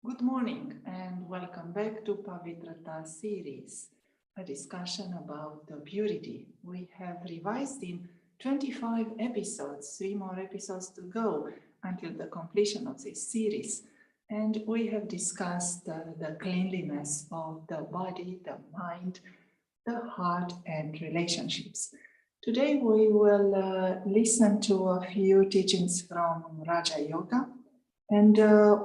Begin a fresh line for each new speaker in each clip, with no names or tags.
Good morning and welcome back to Pavitrata series, a discussion about the purity. We have revised in 25 episodes, 3 more episodes to go until the completion of this series. And we have discussed the cleanliness of the body, the mind, the heart and relationships. Today we will listen to a few teachings from Raja Yoga. And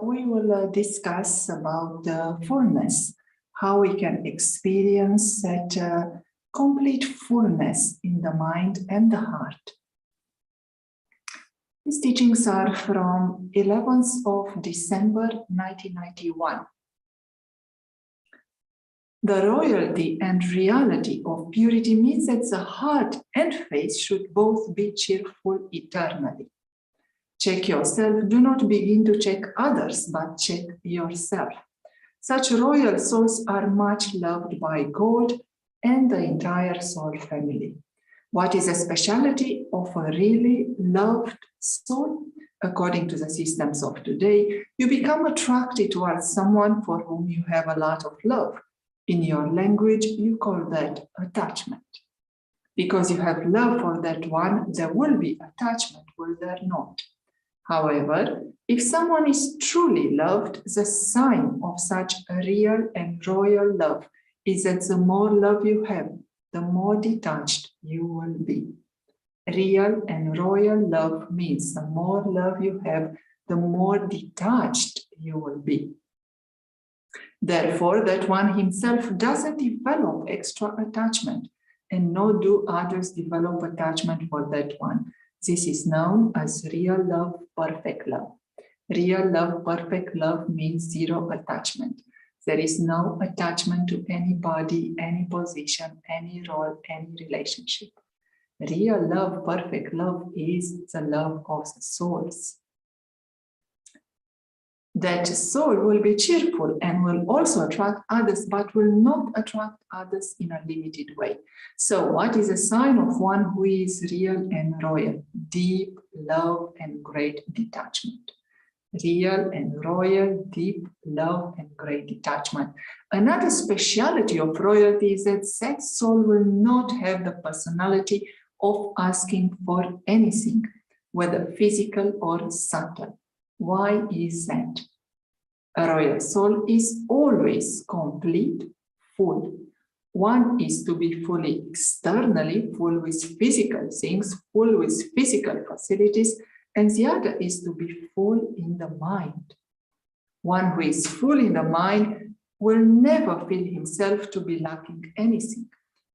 we will discuss about the fullness, how we can experience that complete fullness in the mind and the heart. These teachings are from 11th of December 1991. The royalty and reality of purity means that the heart and face should both be cheerful eternally. Check yourself, do not begin to check others, but check yourself. Such royal souls are much loved by God and the entire soul family. What is a specialty of a really loved soul? According to the systems of today, you become attracted towards someone for whom you have a lot of love. In your language, you call that attachment. Because you have love for that one, there will be attachment, will there not? However, if someone is truly loved, the sign of such a real and royal love is that the more love you have, the more detached you will be. Real and royal love means the more love you have, the more detached you will be. Therefore, that one himself doesn't develop extra attachment, and nor do others develop attachment for that one. This is known as real love, perfect love. Real love, perfect love means zero attachment. There is no attachment to anybody, any position, any role, any relationship. Real love, perfect love is the love of the souls. That soul will be cheerful and will also attract others, but will not attract others in a limited way. So what is a sign of one who is real and royal? Deep love and great detachment. Real and royal, deep love and great detachment. Another speciality of royalty is that that soul will not have the personality of asking for anything, whether physical or subtle. Why is that? A royal soul is always complete, full. One is to be fully externally, full with physical things, full with physical facilities, and the other is to be full in the mind. One who is full in the mind will never feel himself to be lacking anything,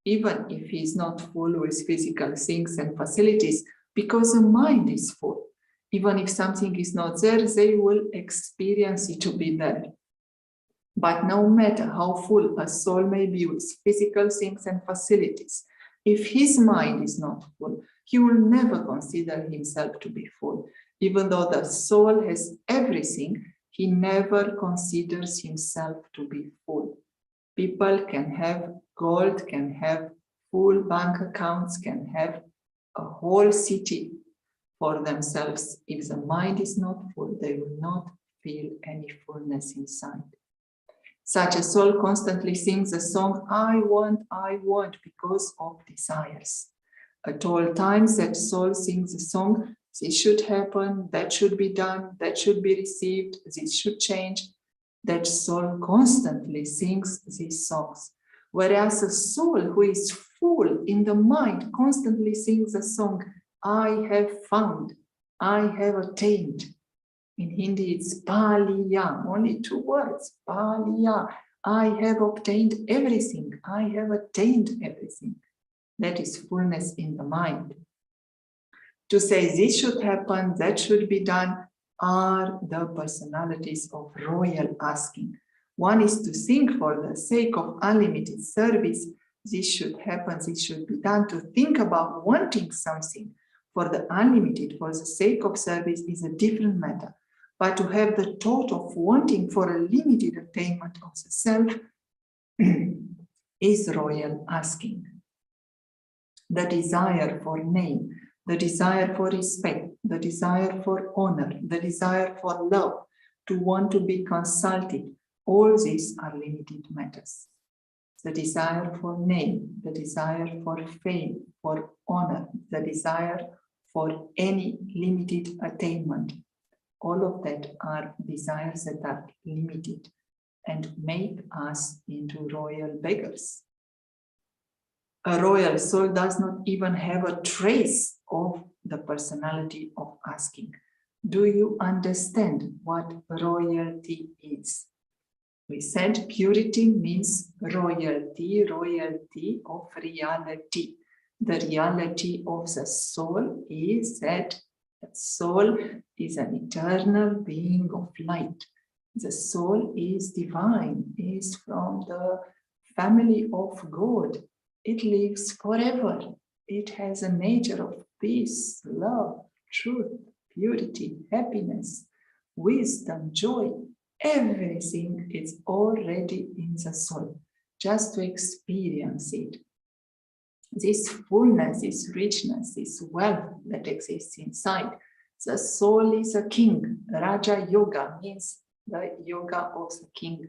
even if he is not full with physical things and facilities, because the mind is full. Even if something is not there, they will experience it to be there. But no matter how full a soul may be with physical things and facilities, if his mind is not full, he will never consider himself to be full. Even though the soul has everything, he never considers himself to be full. People can have gold, can have full bank accounts, can have a whole city for themselves. If the mind is not full, they will not feel any fullness inside. Such a soul constantly sings the song, I want, because of desires. At all times, that soul sings the song, this should happen, that should be done, that should be received, this should change. That soul constantly sings these songs. Whereas a soul who is full in the mind constantly sings the song, I have found, I have attained. In Hindi, it's paliya, only 2 words, paliya. I have obtained everything, I have attained everything. That is fullness in the mind. To say this should happen, that should be done, are the personalities of royal asking. One is to think for the sake of unlimited service, this should happen, this should be done. To think about wanting something for the unlimited, for the sake of service, is a different matter. But to have the thought of wanting for a limited attainment of the self is royal asking. The desire for name, the desire for respect, the desire for honor, the desire for love, to want to be consulted, all these are limited matters. The desire for name, the desire for fame, for honor, the desire for any limited attainment, all of that are desires that are limited and make us into royal beggars. A royal soul does not even have a trace of the personality of asking. Do you understand what royalty is? We said purity means royalty, royalty of reality. The reality of the soul is that the soul is an eternal being of light. The soul is divine, is from the family of God. It lives forever. It has a nature of peace, love, truth, purity, happiness, wisdom, joy. Everything is already in the soul, just to experience it. This fullness, this richness, this wealth that exists inside. The soul is a king. Raja Yoga means the yoga of the king.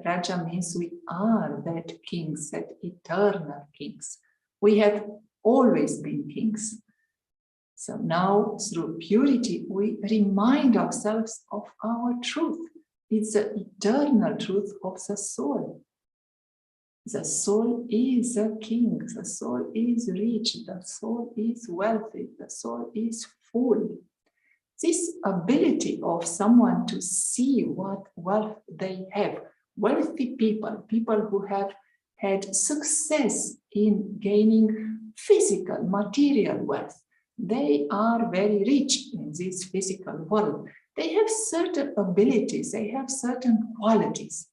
Raja means we are that kings, that eternal kings. We have always been kings. So now, through purity, we remind ourselves of our truth. It's the eternal truth of the soul. The soul is a king. The soul is rich. The soul is wealthy. The soul is full. This ability of someone to see what wealth they have, wealthy people, people who have had success in gaining physical, material wealth, they are very rich in this physical world. They have certain abilities, they have certain qualities.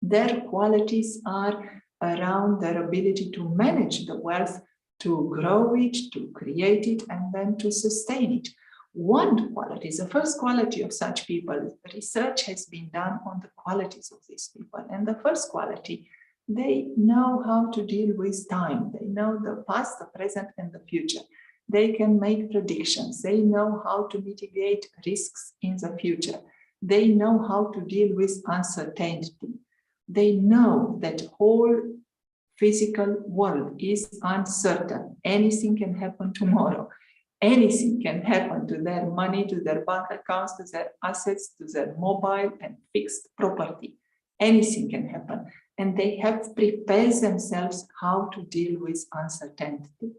Their qualities are around their ability to manage the wealth, to grow it, to create it, and then to sustain it. One quality, the first quality of such people, research has been done on the qualities of these people. And the first quality, they know how to deal with time. They know the past, the present, and the future. They can make predictions. They know how to mitigate risks in the future. They know how to deal with uncertainty. They know that whole physical world is uncertain. Anything can happen tomorrow. Anything can happen to their money, to their bank accounts, to their assets, to their mobile and fixed property. Anything can happen. And they have prepared themselves how to deal with uncertainty.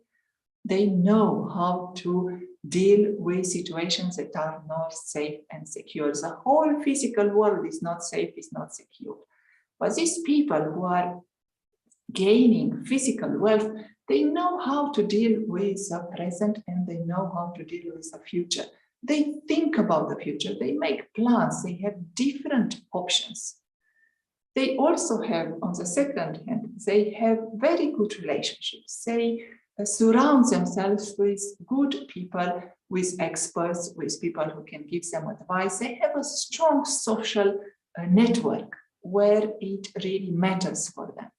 They know how to deal with situations that are not safe and secure. The whole physical world is not safe, is not secure. But these people who are gaining physical wealth, they know how to deal with the present and they know how to deal with the future. They think about the future, they make plans, they have different options. They also have, on the second hand, they have very good relationships. They surround themselves with good people, with experts, with people who can give them advice. They have a strong social network where it really matters for them.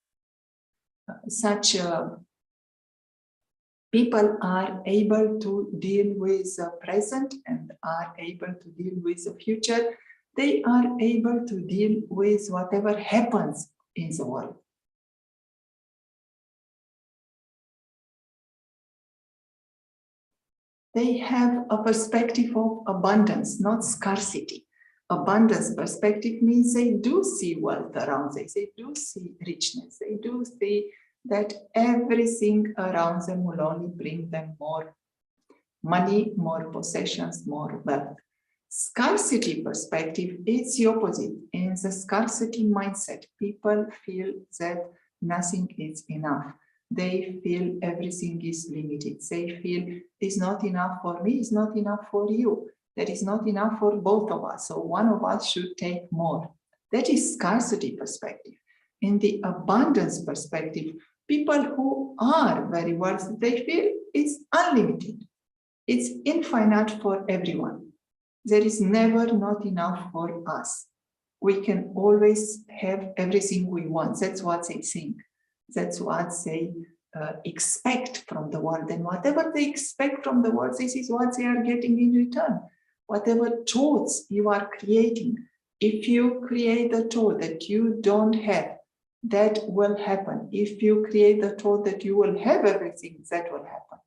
Such people are able to deal with the present and are able to deal with the future. They are able to deal with whatever happens in the world. They have a perspective of abundance, not scarcity. Abundance perspective means they do see wealth around them, they do see richness, they do see that everything around them will only bring them more money, more possessions, more wealth. Scarcity perspective is the opposite. In the scarcity mindset, people feel that nothing is enough. They feel everything is limited. They feel it's not enough for me, it's not enough for you. That is not enough for both of us. So one of us should take more. That is scarcity perspective. In the abundance perspective, people who are very wealthy, they feel it's unlimited. It's infinite for everyone. There is never not enough for us. We can always have everything we want. That's what they think. That's what they expect from the world. And whatever they expect from the world, this is what they are getting in return. Whatever thoughts you are creating, if you create a thought that you don't have, that will happen. If you create the thought that you will have everything, that will happen.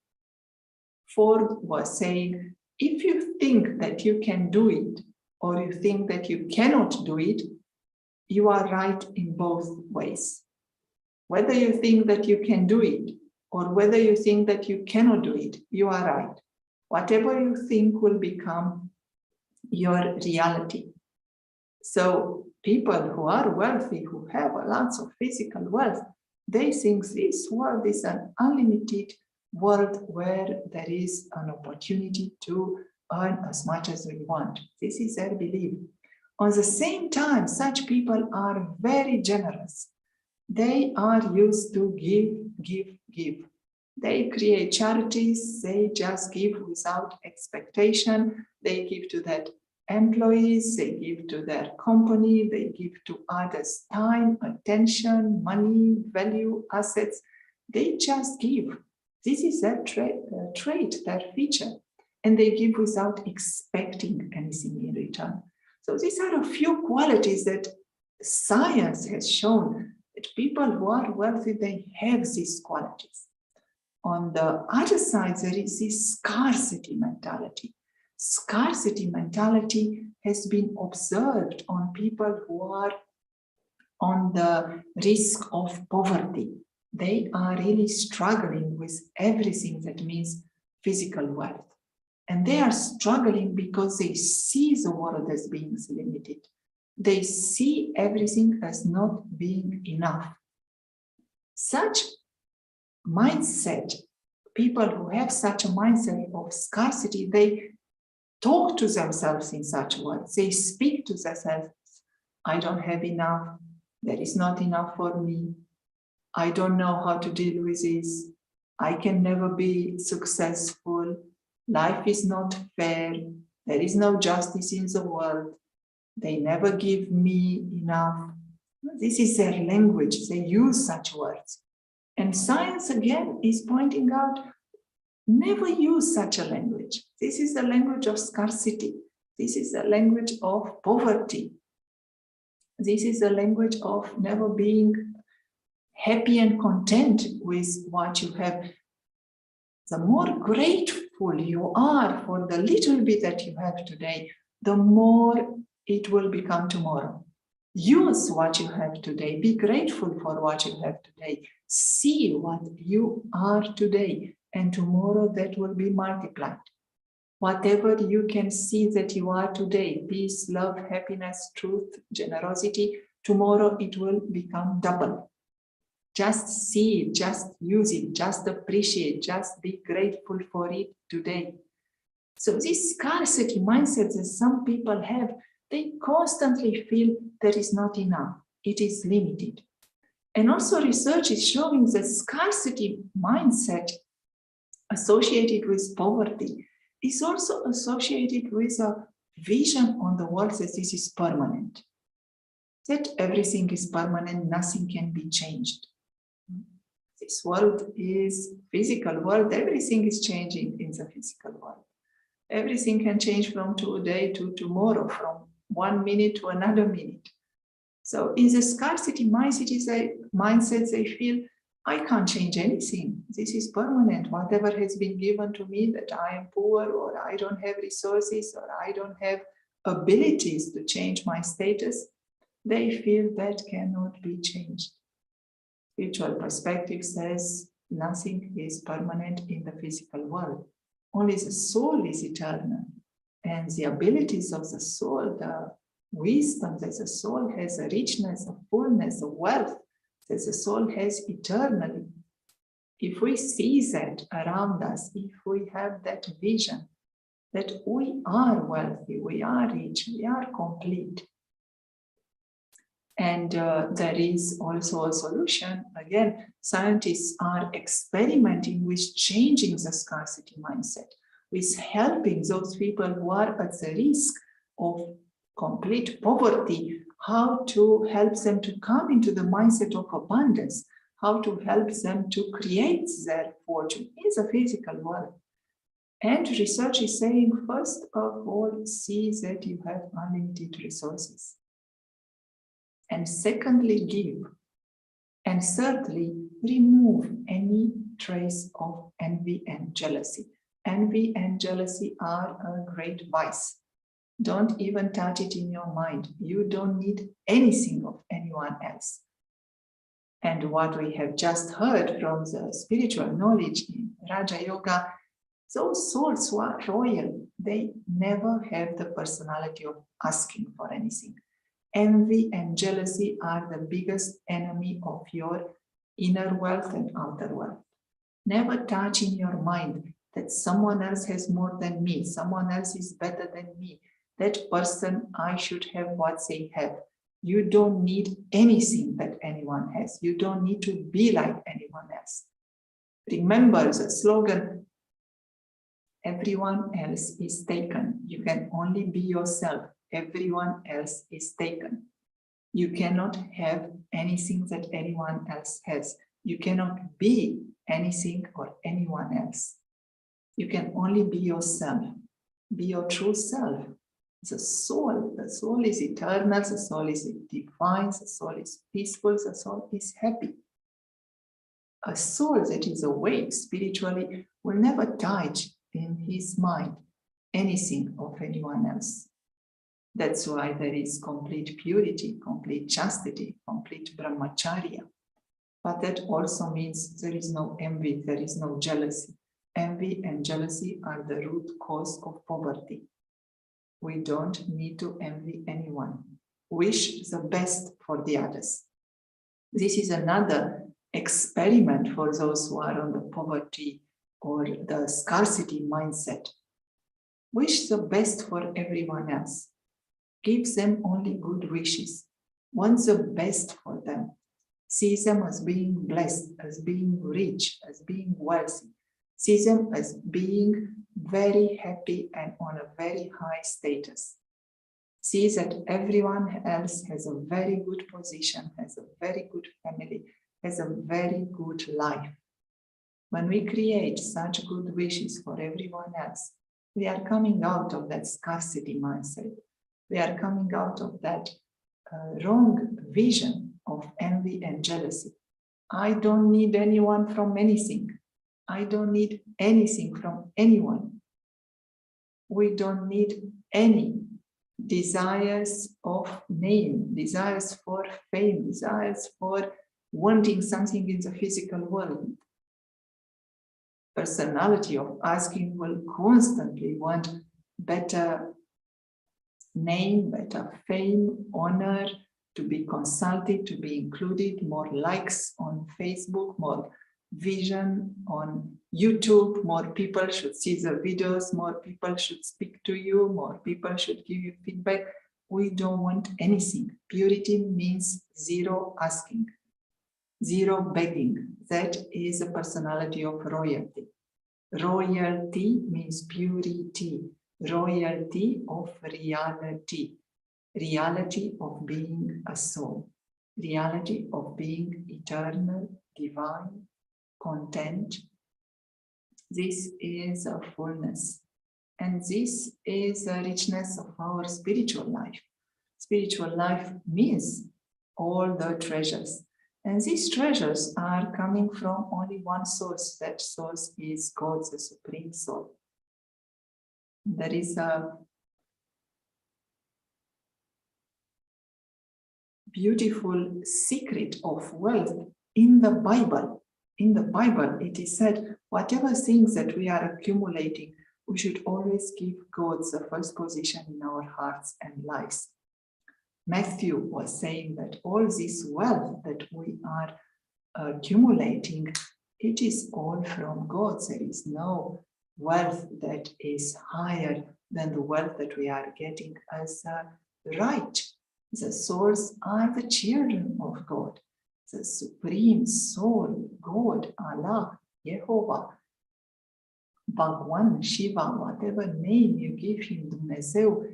Ford was saying, if you think that you can do it, or you think that you cannot do it, you are right in both ways. Whether you think that you can do it, or whether you think that you cannot do it, you are right. Whatever you think will become your reality. So people who are wealthy, who have lots of physical wealth, they think this world is an unlimited world where there is an opportunity to earn as much as we want. This is their belief. On the same time, such people are very generous. They are used to give. They create charities, they just give without expectation. They give to their employees, they give to their company, they give to others time, attention, money, value, assets. They just give. This is their trait, their feature. And they give without expecting anything in return. So these are a few qualities that science has shown that people who are wealthy, they have these qualities. On the other side, there is this scarcity mentality. Scarcity mentality has been observed on people who are on the risk of poverty. They are really struggling with everything that means physical wealth. And they are struggling because they see the world as being limited. They see everything as not being enough. Such mindset, people who have such a mindset of scarcity, they talk to themselves in such words. They speak to themselves, I don't have enough, there is not enough for me, I don't know how to deal with this, I can never be successful, life is not fair, there is no justice in the world, they never give me enough. This is their language, they use such words. And science again is pointing out, never use such a language. This is the language of scarcity. This is the language of poverty. This is the language of never being happy and content with what you have. The more grateful you are for the little bit that you have today, the more it will become tomorrow. Use what you have today. Be grateful for what you have today. See what you are today, and tomorrow that will be multiplied. Whatever you can see that you are today, peace, love, happiness, truth, generosity, tomorrow it will become double. Just see it, just use it, just appreciate, just be grateful for it today. So this scarcity mindset that some people have, they constantly feel there is not enough, it is limited. And also research is showing that scarcity mindset associated with poverty is also associated with a vision on the world that this is permanent, that everything is permanent, nothing can be changed. This world is physical world, everything is changing in the physical world. Everything can change from today to tomorrow, from 1 minute to another minute. So in the scarcity mindset, they feel, I can't change anything. This is permanent. Whatever has been given to me, that I am poor, or I don't have resources, or I don't have abilities to change my status, they feel that cannot be changed. Spiritual perspective says nothing is permanent in the physical world. Only the soul is eternal. And the abilities of the soul, the wisdom that the soul has, a richness, a fullness, a wealth that the soul has eternally. If we see that around us, if we have that vision that we are wealthy, we are rich, we are complete, and there is also a solution. Again, scientists are experimenting with changing the scarcity mindset, with helping those people who are at the risk of complete poverty, how to help them to come into the mindset of abundance, how to help them to create their fortune in the physical world. And research is saying, first of all, see that you have unlimited resources. And secondly, give. And thirdly, remove any trace of envy and jealousy. Envy and jealousy are a great vice. Don't even touch it in your mind. You don't need anything of anyone else. And what we have just heard from the spiritual knowledge in Raja Yoga, those souls who are royal, they never have the personality of asking for anything. Envy and jealousy are the biggest enemy of your inner wealth and outer wealth. Never touch in your mind that someone else has more than me, someone else is better than me, that person, I should have what they have. You don't need anything that anyone has. You don't need to be like anyone else. Remember the slogan, everyone else is taken. You can only be yourself. Everyone else is taken. You cannot have anything that anyone else has. You cannot be anything or anyone else. You can only be yourself. Be your true self. The soul is eternal, the soul is divine, the soul is peaceful, the soul is happy. A soul that is awake spiritually will never touch in his mind anything of anyone else. That's why there is complete purity, complete chastity, complete brahmacharya. But that also means there is no envy, there is no jealousy. Envy and jealousy are the root cause of poverty. We don't need to envy anyone. Wish the best for the others. This is another experiment for those who are on the poverty or the scarcity mindset. Wish the best for everyone else. Give them only good wishes. Want the best for them. See them as being blessed, as being rich, as being wealthy. See them as being very happy and on a very high status. See that everyone else has a very good position, has a very good family, has a very good life. When we create such good wishes for everyone else, we are coming out of that scarcity mindset. We are coming out of that wrong vision of envy and jealousy. I don't need anyone from anything. I don't need anything from anyone. We don't need any desires of name, desires for fame, desires for wanting something in the physical world. Personality of asking will constantly want better name, better fame, honor, to be consulted, to be included, more likes on Facebook, more vision on YouTube, more people should see the videos, more people should speak to you, more people should give you feedback. We don't want anything. Purity means zero asking, zero begging. That is the personality of royalty. Royalty means purity, royalty of reality, reality of being a soul, reality of being eternal, divine, content. This is a fullness, and this is a richness of our spiritual life. Spiritual life means all the treasures, and these treasures are coming from only one source. That source is God, the Supreme Soul. There is a beautiful secret of wealth in the Bible. In the Bible, it is said, whatever things that we are accumulating, we should always give God the first position in our hearts and lives. Matthew was saying that all this wealth that we are accumulating, it is all from God. There is no wealth that is higher than the wealth that we are getting as a right. The souls are the children of God. The Supreme Soul, God, Allah, Jehovah, Bhagwan, Shiva, whatever name you give him, Dumnezeu,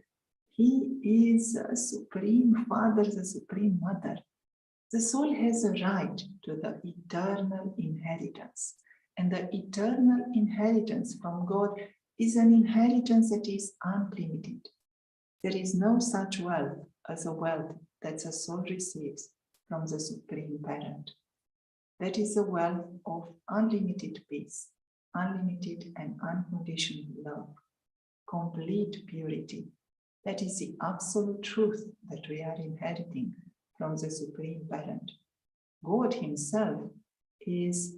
he is the Supreme Father, the Supreme Mother. The soul has a right to the eternal inheritance. And the eternal inheritance from God is an inheritance that is unlimited. There is no such wealth as a wealth that a soul receives from the Supreme Parent. That is a wealth of unlimited peace, unlimited and unconditional love, complete purity. That is the absolute truth that we are inheriting from the Supreme Parent. God Himself is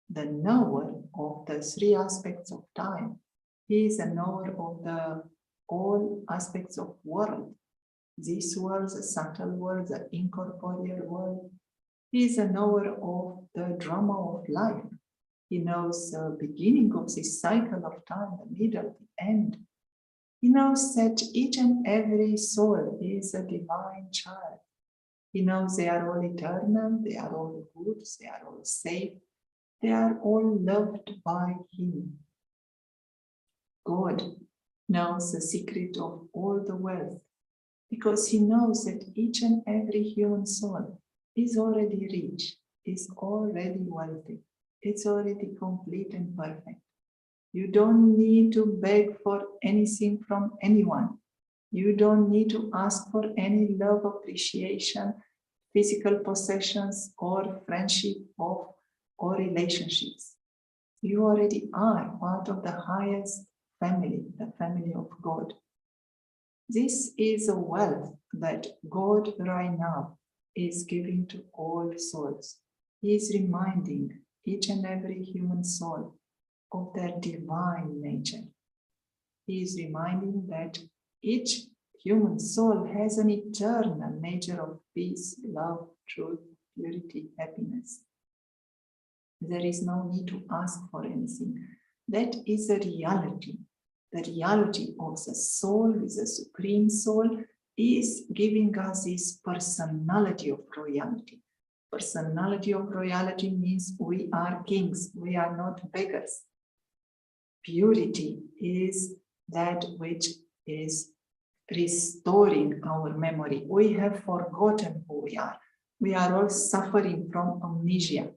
the knower of the three aspects of time. He is a knower of all aspects of world. This world, the subtle world, the incorporeal world. He is a knower of the drama of life. He knows the beginning of this cycle of time, the middle, the end. He knows that each and every soul is a divine child. He knows they are all eternal, they are all good, they are all safe, they are all loved by Him. God knows the secret of all the wealth because He knows that each and every human soul is already rich, is already wealthy, it's already complete and perfect. You don't need to beg for anything from anyone. You don't need to ask for any love, appreciation, physical possessions, or friendship or relationships. You already are part of the highest family, the family of God. This is a wealth that God right now is giving to all souls. He is reminding each and every human soul of their divine nature. He is reminding that each human soul has an eternal nature of peace, love, truth, purity, happiness. There is no need to ask for anything. That is a reality. The reality of the soul, with the Supreme Soul, is giving us this personality of royalty. Personality of royalty means we are kings, we are not beggars. Purity is that which is restoring our memory. We have forgotten who we are. We are all suffering from amnesia.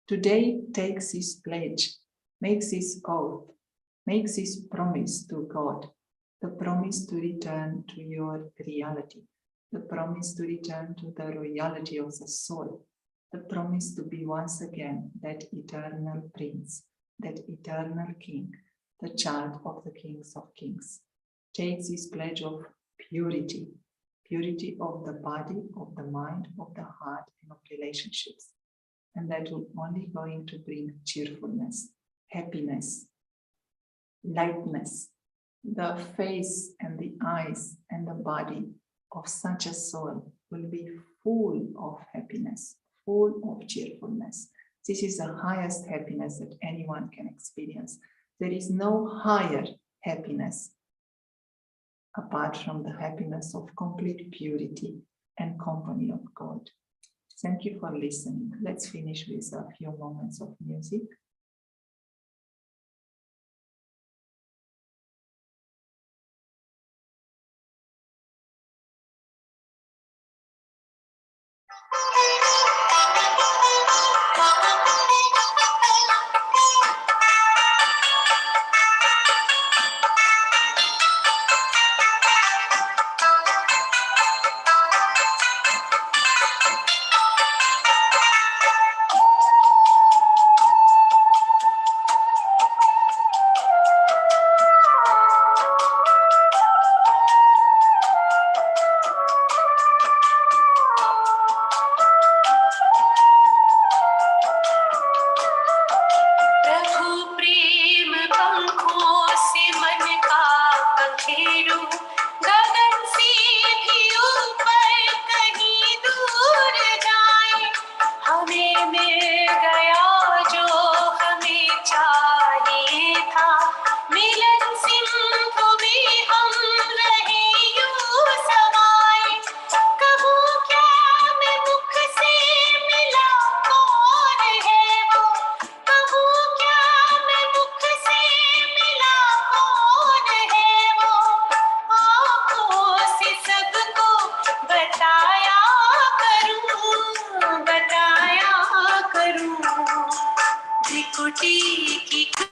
Today, takes this pledge, makes this oath, makes this promise to God, the promise to return to your reality, the promise to return to the reality of the soul, the promise to be once again that eternal prince, that eternal king, the child of the kings of kings. Take this pledge of purity, purity of the body, of the mind, of the heart, and of relationships. And that will only going to bring cheerfulness, happiness, lightness. The face and the eyes and the body of such a soul will be full of happiness, full of cheerfulness. This is the highest happiness that anyone can experience. There is no higher happiness apart from the happiness of complete purity and company of God. Thank you for listening. Let's finish with a few moments of music.
party.